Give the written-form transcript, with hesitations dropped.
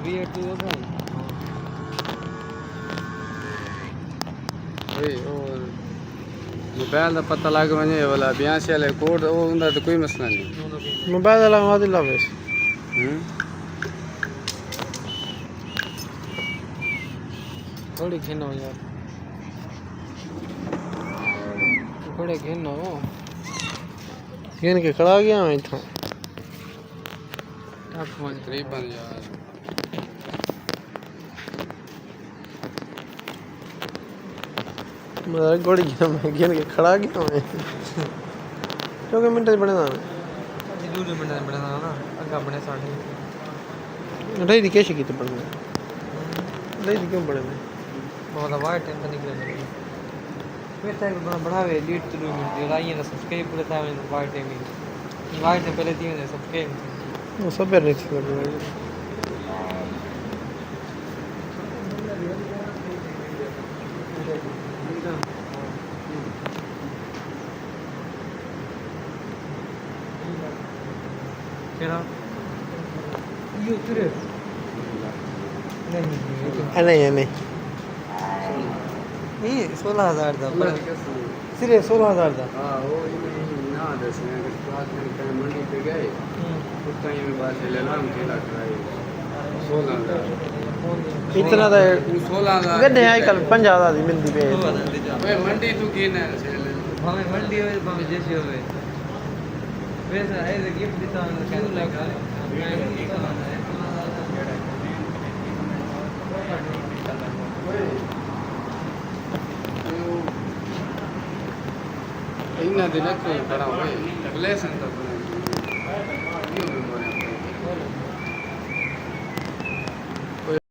V8 होगा वही और मोबाइल का पता लग वने वाला ब्यास वाले कोड वो उनका तो कोई मसला नहीं मोबाइल वाला मादी लावेस थोड़ी घिनो यार थोड़े घिनो घिन के खड़ा गया मैं इथों टफ वन करीबन यार मैं गोड़ी घिन के खड़ा गया मैं क्योंकि मिनट बने ना दूर मिनट बने ना अगा बने साढ़े ढाई दी कैसे की तो पड़ने ढाई दी क्यों पड़े में बहुत वाइट टाइम तो निकले फिर टाइम बढ़ावे लीड तो मिनट लाइए ना सब्सक्राइब पूरे टाइम वाइट टाइम वाइट ने पहले दिए ने सब्सक्राइब वो सब पर नहीं लग रहा क्या ये तेरे नहीं नहीं 16,000 ਦਾ सिरे 16,000 ਦਾ हां वो ना दसने के बाद में मंडी पे गए उतना ही में बात ले ला हम खेला कराए 16,000 इतना ਦਾ 16,000 गड्ढे आजकल 50,000 ਦੀ ਮਿਲਦੀ ਪਈ ओए मंडी तू की ना भावे मंडी होवे भावे जैसी होवे वैसा है गिफ्ट देता हूं कहने लगा इन्ना दिन को बड़ा हुए ब्लेसन तो